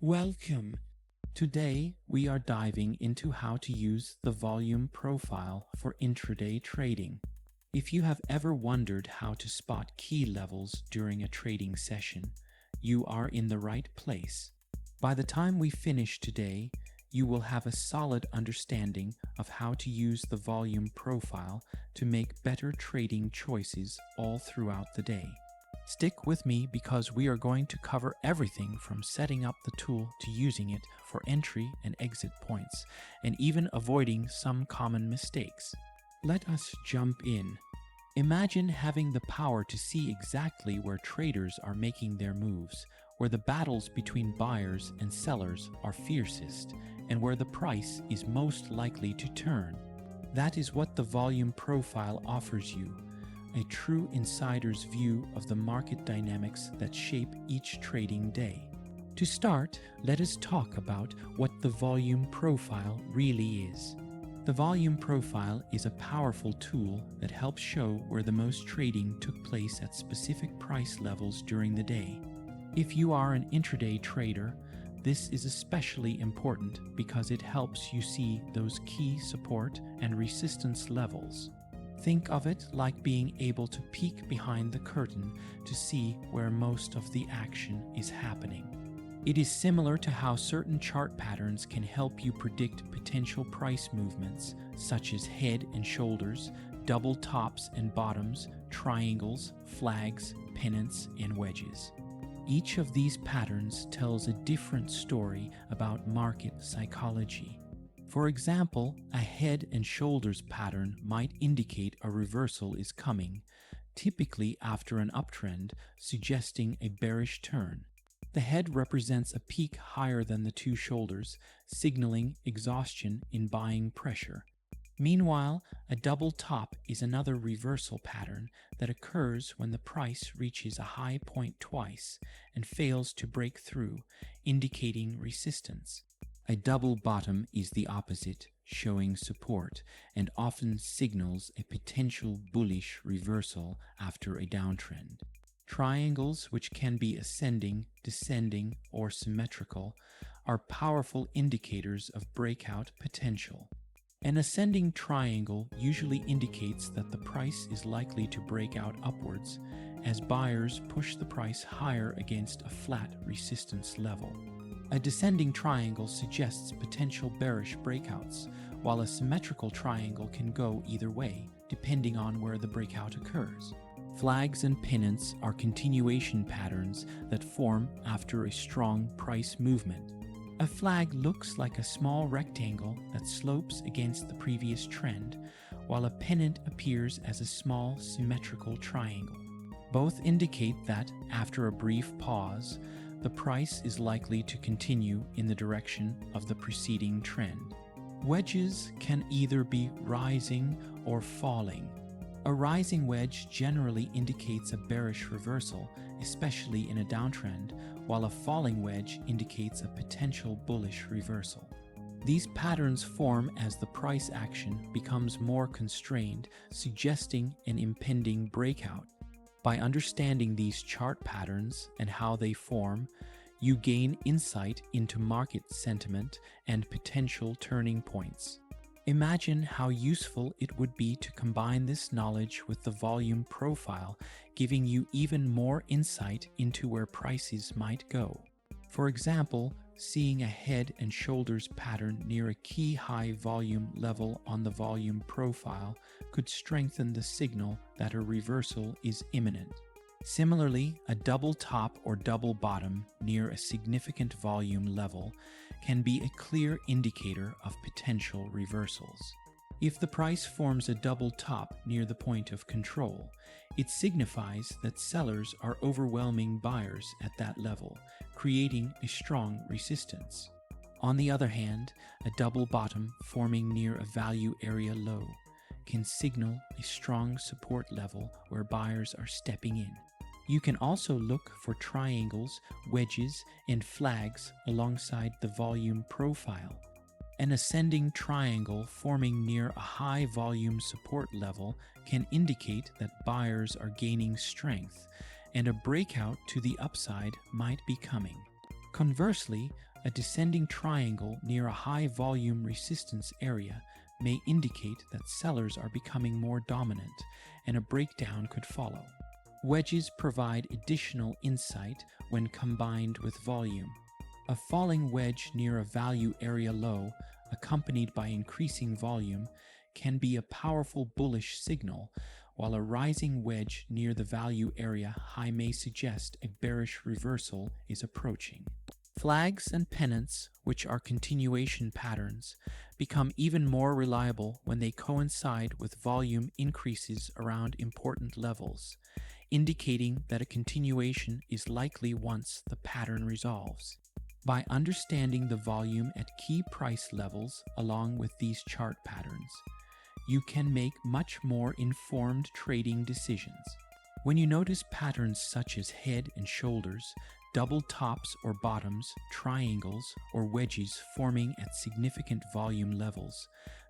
Welcome! Today we are diving into how to use the volume profile for intraday trading. If you have ever wondered how to spot key levels during a trading session, you are in the right place. By the time we finish today, you will have a solid understanding of how to use the volume profile to make better trading choices all throughout the day. Stick with me because we are going to cover everything from setting up the tool to using it for entry and exit points, and even avoiding some common mistakes. Let us jump in. Imagine having the power to see exactly where traders are making their moves, where the battles between buyers and sellers are fiercest, and where the price is most likely to turn. That is what the volume profile offers you. A true insider's view of the market dynamics that shape each trading day. To start, let us talk about what the volume profile really is. The volume profile is a powerful tool that helps show where the most trading took place at specific price levels during the day. If you are an intraday trader, this is especially important because it helps you see those key support and resistance levels. Think of it like being able to peek behind the curtain to see where most of the action is happening. It is similar to how certain chart patterns can help you predict potential price movements, such as head and shoulders, double tops and bottoms, triangles, flags, pennants, and wedges. Each of these patterns tells a different story about market psychology. For example, a head and shoulders pattern might indicate a reversal is coming, typically after an uptrend, suggesting a bearish turn. The head represents a peak higher than the two shoulders, signaling exhaustion in buying pressure. Meanwhile, a double top is another reversal pattern that occurs when the price reaches a high point twice and fails to break through, indicating resistance. A double bottom is the opposite, showing support, and often signals a potential bullish reversal after a downtrend. Triangles, which can be ascending, descending, or symmetrical, are powerful indicators of breakout potential. An ascending triangle usually indicates that the price is likely to break out upwards as buyers push the price higher against a flat resistance level. A descending triangle suggests potential bearish breakouts, while a symmetrical triangle can go either way, depending on where the breakout occurs. Flags and pennants are continuation patterns that form after a strong price movement. A flag looks like a small rectangle that slopes against the previous trend, while a pennant appears as a small symmetrical triangle. Both indicate that, after a brief pause, the price is likely to continue in the direction of the preceding trend. Wedges can either be rising or falling. A rising wedge generally indicates a bearish reversal, especially in a downtrend, while a falling wedge indicates a potential bullish reversal. These patterns form as the price action becomes more constrained, suggesting an impending breakout. By understanding these chart patterns and how they form, you gain insight into market sentiment and potential turning points. Imagine how useful it would be to combine this knowledge with the volume profile, giving you even more insight into where prices might go. For example, seeing a head and shoulders pattern near a key high volume level on the volume profile could strengthen the signal that a reversal is imminent. Similarly, a double top or double bottom near a significant volume level can be a clear indicator of potential reversals. If the price forms a double top near the point of control, it signifies that sellers are overwhelming buyers at that level, creating a strong resistance. On the other hand, a double bottom forming near a value area low can signal a strong support level where buyers are stepping in. You can also look for triangles, wedges, and flags alongside the volume profile. An ascending triangle forming near a high volume support level can indicate that buyers are gaining strength, and a breakout to the upside might be coming. Conversely, a descending triangle near a high volume resistance area may indicate that sellers are becoming more dominant and a breakdown could follow. Wedges provide additional insight when combined with volume. A falling wedge near a value area low, accompanied by increasing volume, can be a powerful bullish signal, while a rising wedge near the value area high may suggest a bearish reversal is approaching. Flags and pennants, which are continuation patterns, become even more reliable when they coincide with volume increases around important levels, indicating that a continuation is likely once the pattern resolves. By understanding the volume at key price levels along with these chart patterns, you can make much more informed trading decisions. When you notice patterns such as head and shoulders, double tops or bottoms, triangles, or wedges forming at significant volume levels,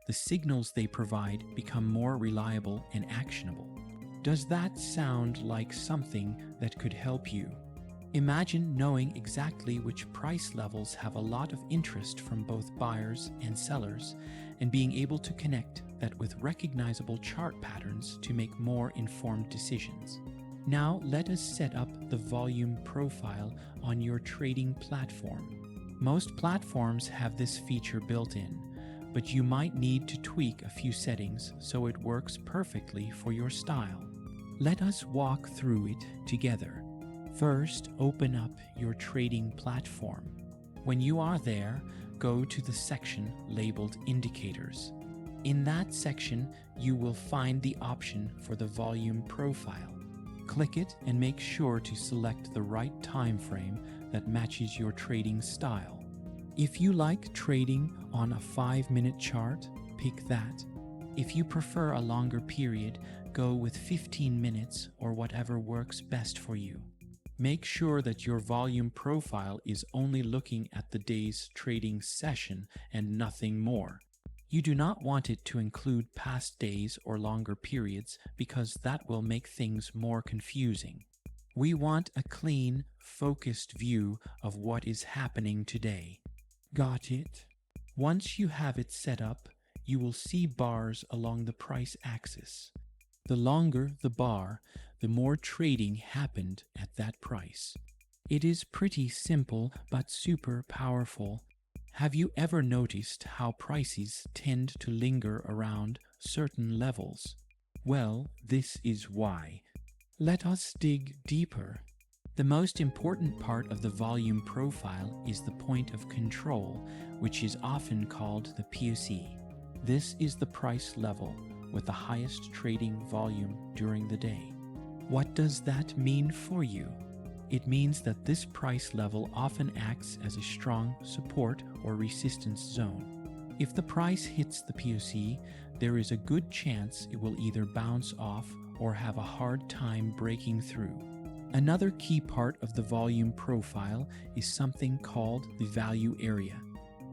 the signals they provide become more reliable and actionable. Does that sound like something that could help you? Imagine knowing exactly which price levels have a lot of interest from both buyers and sellers, and being able to connect that with recognizable chart patterns to make more informed decisions. Now let us set up the volume profile on your trading platform. Most platforms have this feature built in, but you might need to tweak a few settings so it works perfectly for your style. Let us walk through it together. First, open up your trading platform. When you are there, go to the section labeled Indicators. In that section, you will find the option for the volume profile. Click it and make sure to select the right time frame that matches your trading style. If you like trading on a 5-minute chart, pick that. If you prefer a longer period, go with 15 minutes or whatever works best for you. Make sure that your volume profile is only looking at the day's trading session and nothing more. You do not want it to include past days or longer periods because that will make things more confusing. We want a clean, focused view of what is happening today. Got it? Once you have it set up, you will see bars along the price axis. The longer the bar, the more trading happened at that price. It is pretty simple but super powerful. Have you ever noticed how prices tend to linger around certain levels? Well, this is why. Let us dig deeper. The most important part of the volume profile is the point of control, which is often called the POC. This is the price level with the highest trading volume during the day. What does that mean for you? It means that this price level often acts as a strong support or resistance zone. If the price hits the POC, there is a good chance it will either bounce off or have a hard time breaking through. Another key part of the volume profile is something called the value area.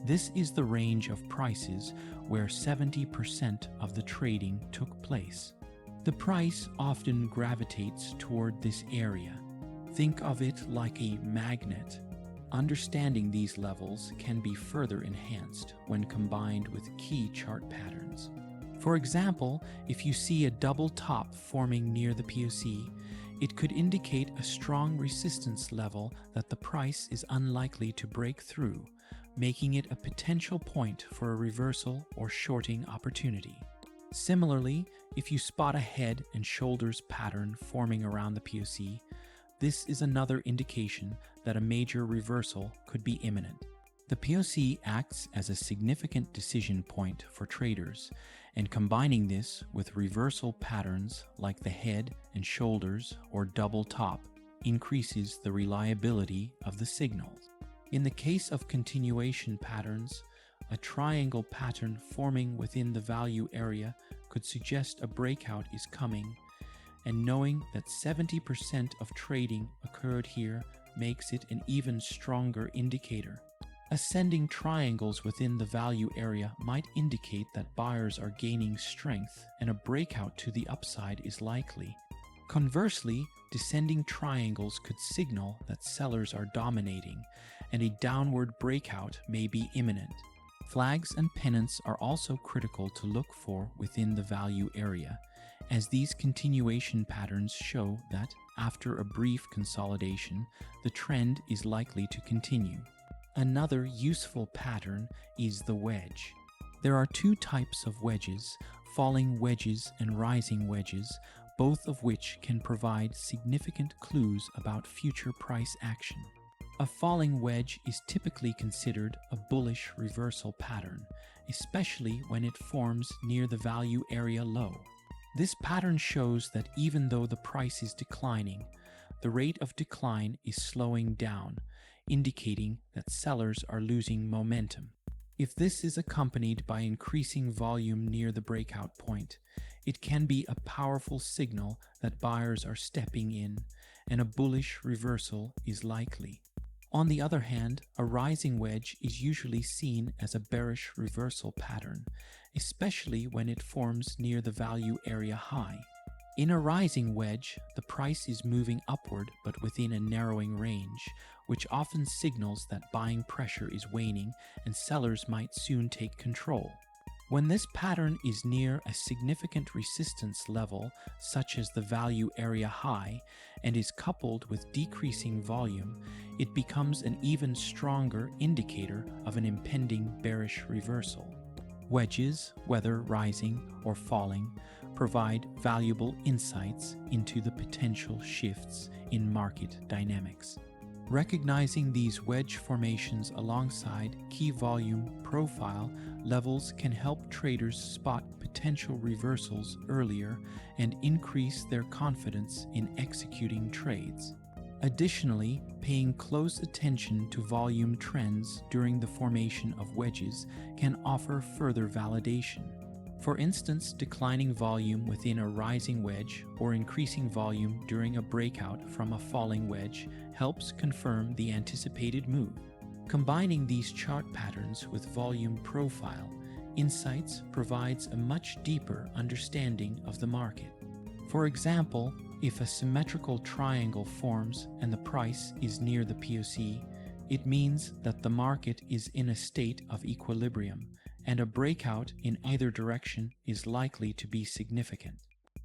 This is the range of prices where 70% of the trading took place. The price often gravitates toward this area. Think of it like a magnet. Understanding these levels can be further enhanced when combined with key chart patterns. For example, if you see a double top forming near the POC, it could indicate a strong resistance level that the price is unlikely to break through, making it a potential point for a reversal or shorting opportunity. Similarly, if you spot a head and shoulders pattern forming around the POC, this is another indication that a major reversal could be imminent. The POC acts as a significant decision point for traders, and combining this with reversal patterns like the head and shoulders or double top increases the reliability of the signals. In the case of continuation patterns, a triangle pattern forming within the value area could suggest a breakout is coming, and knowing that 70% of trading occurred here makes it an even stronger indicator. Ascending triangles within the value area might indicate that buyers are gaining strength and a breakout to the upside is likely. Conversely, descending triangles could signal that sellers are dominating, and a downward breakout may be imminent. Flags and pennants are also critical to look for within the value area, as these continuation patterns show that, after a brief consolidation, the trend is likely to continue. Another useful pattern is the wedge. There are two types of wedges, falling wedges and rising wedges, both of which can provide significant clues about future price action. A falling wedge is typically considered a bullish reversal pattern, especially when it forms near the value area low. This pattern shows that even though the price is declining, the rate of decline is slowing down, indicating that sellers are losing momentum. If this is accompanied by increasing volume near the breakout point, it can be a powerful signal that buyers are stepping in, and a bullish reversal is likely. On the other hand, a rising wedge is usually seen as a bearish reversal pattern, especially when it forms near the value area high. In a rising wedge, the price is moving upward but within a narrowing range, which often signals that buying pressure is waning and sellers might soon take control. When this pattern is near a significant resistance level, such as the value area high, and is coupled with decreasing volume, it becomes an even stronger indicator of an impending bearish reversal. Wedges, whether rising or falling, provide valuable insights into the potential shifts in market dynamics. Recognizing these wedge formations alongside key volume profile levels can help traders spot potential reversals earlier and increase their confidence in executing trades. Additionally, paying close attention to volume trends during the formation of wedges can offer further validation. For instance, declining volume within a rising wedge or increasing volume during a breakout from a falling wedge helps confirm the anticipated move. Combining these chart patterns with volume profile insights provides a much deeper understanding of the market. For example, if a symmetrical triangle forms and the price is near the POC, it means that the market is in a state of equilibrium, and a breakout in either direction is likely to be significant.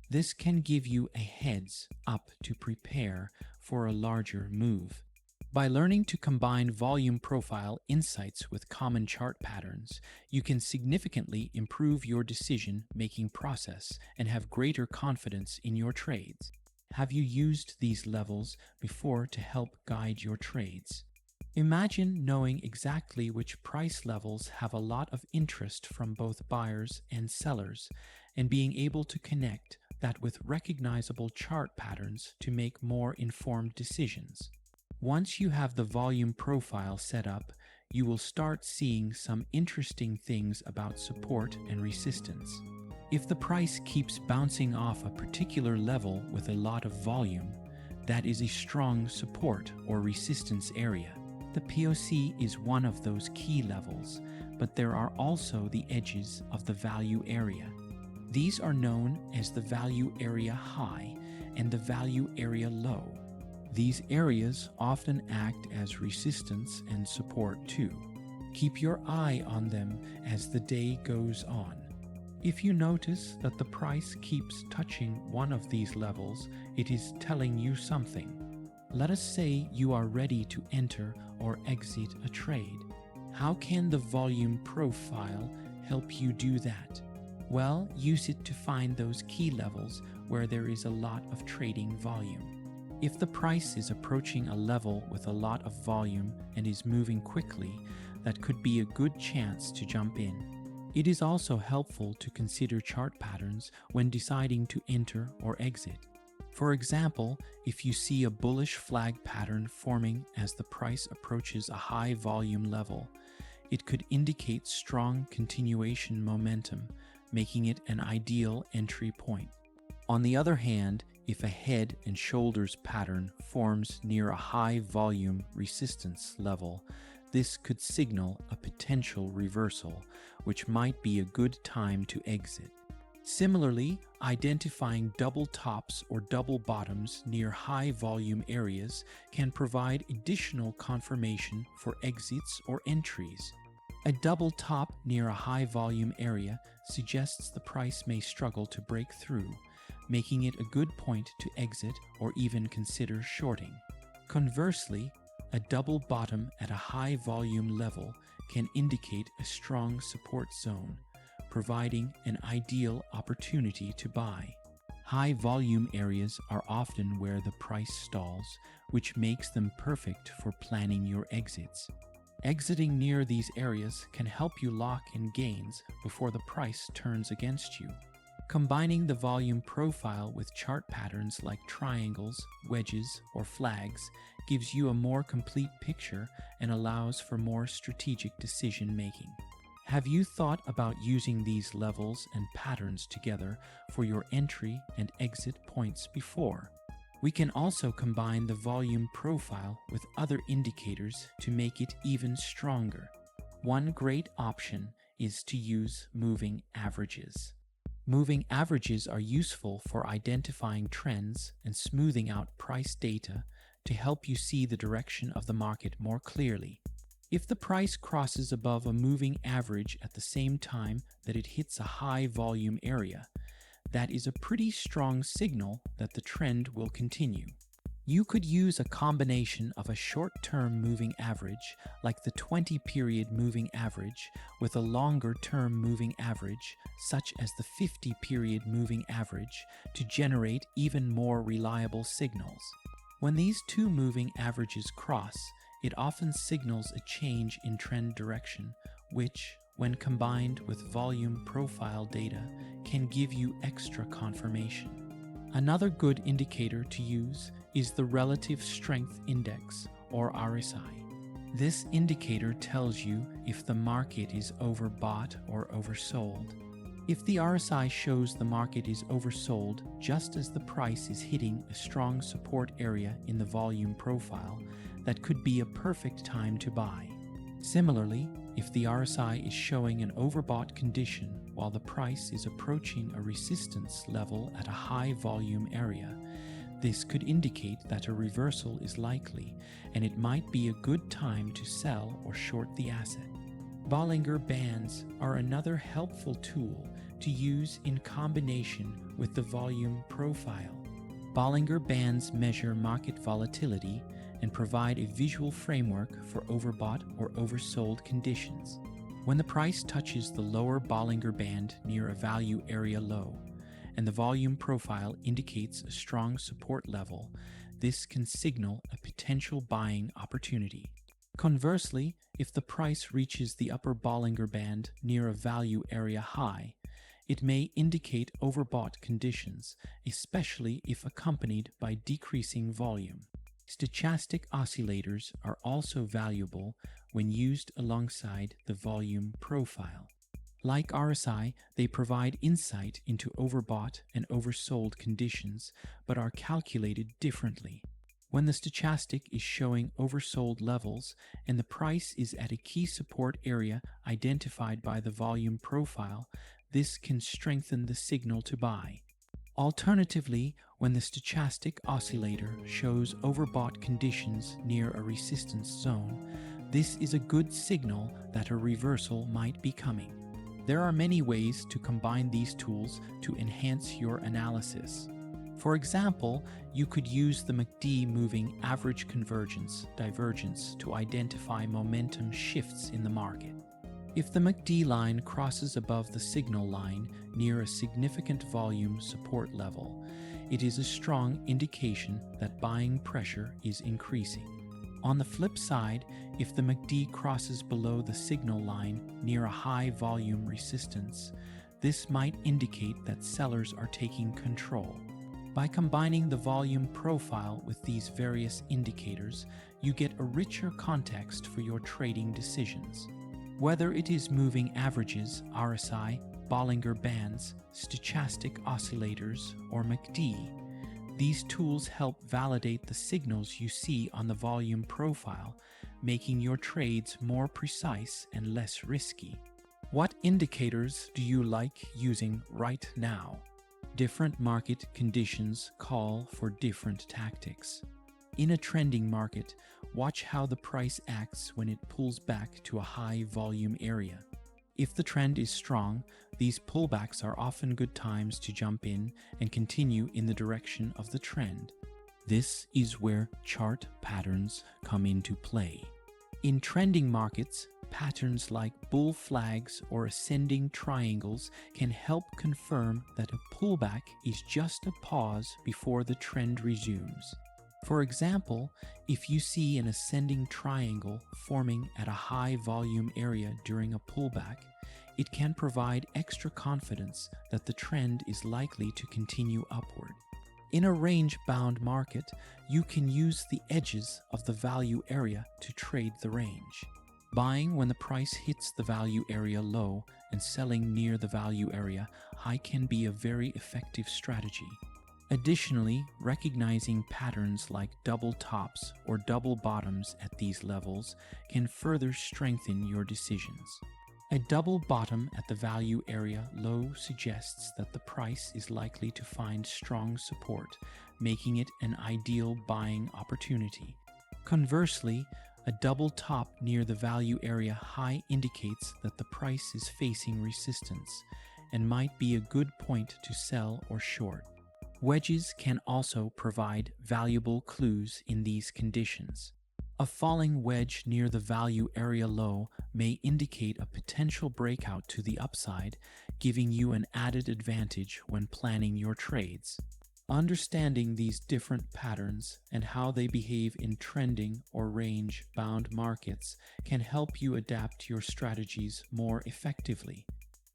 This can give you a heads up to prepare for a larger move. By learning to combine volume profile insights with common chart patterns, you can significantly improve your decision-making process and have greater confidence in your trades. Have you used these levels before to help guide your trades? Imagine knowing exactly which price levels have a lot of interest from both buyers and sellers, and being able to connect that with recognizable chart patterns to make more informed decisions. Once you have the volume profile set up, you will start seeing some interesting things about support and resistance. If the price keeps bouncing off a particular level with a lot of volume, that is a strong support or resistance area. The POC is one of those key levels, but there are also the edges of the value area. These are known as the value area high and the value area low. These areas often act as resistance and support too. Keep your eye on them as the day goes on. If you notice that the price keeps touching one of these levels, it is telling you something. Let us say you are ready to enter or exit a trade. How can the volume profile help you do that? Well, use it to find those key levels where there is a lot of trading volume. If the price is approaching a level with a lot of volume and is moving quickly, that could be a good chance to jump in. It is also helpful to consider chart patterns when deciding to enter or exit. For example, if you see a bullish flag pattern forming as the price approaches a high volume level, it could indicate strong continuation momentum, making it an ideal entry point. On the other hand, if a head and shoulders pattern forms near a high volume resistance level, this could signal a potential reversal, which might be a good time to exit. Similarly, identifying double tops or double bottoms near high volume areas can provide additional confirmation for exits or entries. A double top near a high volume area suggests the price may struggle to break through, making it a good point to exit or even consider shorting. Conversely, a double bottom at a high volume level can indicate a strong support zone, providing an ideal opportunity to buy. High volume areas are often where the price stalls, which makes them perfect for planning your exits. Exiting near these areas can help you lock in gains before the price turns against you. Combining the volume profile with chart patterns like triangles, wedges, or flags gives you a more complete picture and allows for more strategic decision making. Have you thought about using these levels and patterns together for your entry and exit points before? We can also combine the volume profile with other indicators to make it even stronger. One great option is to use moving averages. Moving averages are useful for identifying trends and smoothing out price data to help you see the direction of the market more clearly. If the price crosses above a moving average at the same time that it hits a high volume area, that is a pretty strong signal that the trend will continue. You could use a combination of a short-term moving average, like the 20-period moving average, with a longer-term moving average, such as the 50-period moving average, to generate even more reliable signals. When these two moving averages cross, it often signals a change in trend direction, which, when combined with volume profile data, can give you extra confirmation. Another good indicator to use is the Relative Strength Index, or RSI. This indicator tells you if the market is overbought or oversold. If the RSI shows the market is oversold just as the price is hitting a strong support area in the volume profile, that could be a perfect time to buy. Similarly, if the RSI is showing an overbought condition while the price is approaching a resistance level at a high volume area, this could indicate that a reversal is likely, and it might be a good time to sell or short the asset. Bollinger Bands are another helpful tool to use in combination with the volume profile. Bollinger Bands measure market volatility and provide a visual framework for overbought or oversold conditions. When the price touches the lower Bollinger Band near a value area low, and the volume profile indicates a strong support level, this can signal a potential buying opportunity. Conversely, if the price reaches the upper Bollinger Band near a value area high, it may indicate overbought conditions, especially if accompanied by decreasing volume. Stochastic oscillators are also valuable when used alongside the volume profile. Like RSI, they provide insight into overbought and oversold conditions, but are calculated differently. When the stochastic is showing oversold levels and the price is at a key support area identified by the volume profile, this can strengthen the signal to buy. Alternatively, when the stochastic oscillator shows overbought conditions near a resistance zone, this is a good signal that a reversal might be coming. There are many ways to combine these tools to enhance your analysis. For example, you could use the MACD moving average convergence divergence to identify momentum shifts in the market. If the MACD line crosses above the signal line near a significant volume support level, it is a strong indication that buying pressure is increasing. On the flip side, if the MACD crosses below the signal line near a high volume resistance, this might indicate that sellers are taking control. By combining the volume profile with these various indicators, you get a richer context for your trading decisions. Whether it is moving averages, RSI, Bollinger Bands, stochastic oscillators, or MACD, these tools help validate the signals you see on the volume profile, making your trades more precise and less risky. What indicators do you like using right now? Different market conditions call for different tactics. In a trending market, watch how the price acts when it pulls back to a high volume area. If the trend is strong, these pullbacks are often good times to jump in and continue in the direction of the trend. This is where chart patterns come into play. In trending markets, patterns like bull flags or ascending triangles can help confirm that a pullback is just a pause before the trend resumes. For example, if you see an ascending triangle forming at a high volume area during a pullback, it can provide extra confidence that the trend is likely to continue upward. In a range-bound market, you can use the edges of the value area to trade the range. Buying when the price hits the value area low and selling near the value area high can be a very effective strategy. Additionally, recognizing patterns like double tops or double bottoms at these levels can further strengthen your decisions. A double bottom at the value area low suggests that the price is likely to find strong support, making it an ideal buying opportunity. Conversely, a double top near the value area high indicates that the price is facing resistance and might be a good point to sell or short. Wedges can also provide valuable clues in these conditions. A falling wedge near the value area low may indicate a potential breakout to the upside, giving you an added advantage when planning your trades. Understanding these different patterns and how they behave in trending or range-bound markets can help you adapt your strategies more effectively.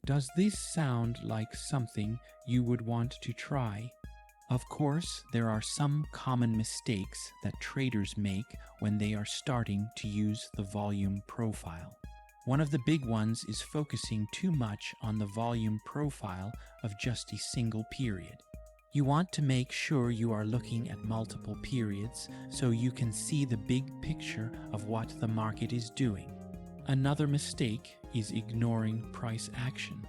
Does this sound like something you would want to try? Of course, there are some common mistakes that traders make when they are starting to use the volume profile. One of the big ones is focusing too much on the volume profile of just a single period. You want to make sure you are looking at multiple periods so you can see the big picture of what the market is doing. Another mistake is ignoring price action.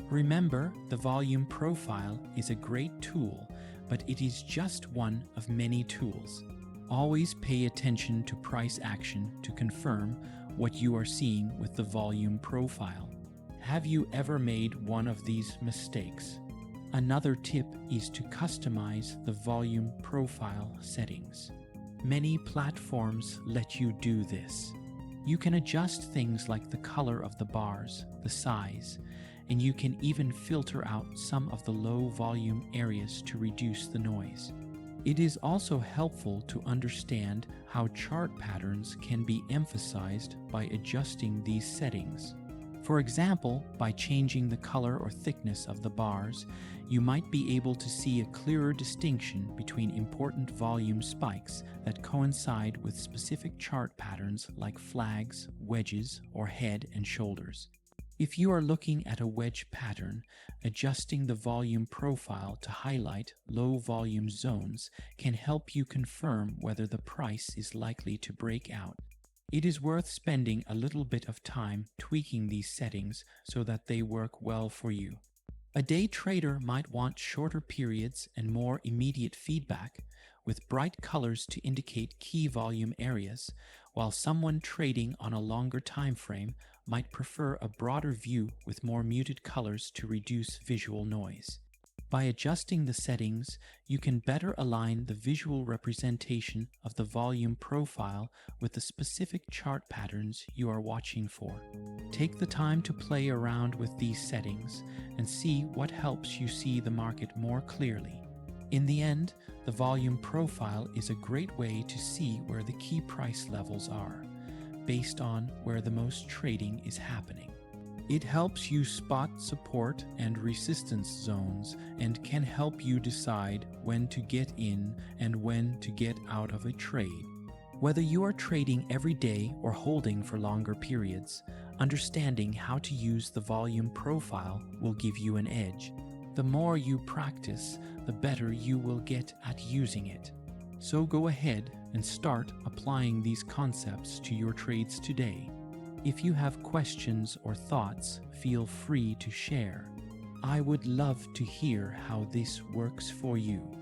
Remember, the volume profile is a great tool, but it is just one of many tools. Always pay attention to price action to confirm what you are seeing with the volume profile. Have you ever made one of these mistakes? Another tip is to customize the volume profile settings. Many platforms let you do this. You can adjust things like the color of the bars, the size, and you can even filter out some of the low volume areas to reduce the noise. It is also helpful to understand how chart patterns can be emphasized by adjusting these settings. For example, by changing the color or thickness of the bars, you might be able to see a clearer distinction between important volume spikes that coincide with specific chart patterns like flags, wedges, or head and shoulders. If you are looking at a wedge pattern, adjusting the volume profile to highlight low volume zones can help you confirm whether the price is likely to break out. It is worth spending a little bit of time tweaking these settings so that they work well for you. A day trader might want shorter periods and more immediate feedback, with bright colors to indicate key volume areas, while someone trading on a longer time frame might prefer a broader view with more muted colors to reduce visual noise. By adjusting the settings, you can better align the visual representation of the volume profile with the specific chart patterns you are watching for. Take the time to play around with these settings and see what helps you see the market more clearly. In the end, the volume profile is a great way to see where the key price levels are, based on where the most trading is happening. It helps you spot support and resistance zones and can help you decide when to get in and when to get out of a trade. Whether you are trading every day or holding for longer periods, understanding how to use the volume profile will give you an edge. The more you practice, the better you will get at using it. So go ahead and start applying these concepts to your trades today. If you have questions or thoughts, feel free to share. I would love to hear how this works for you.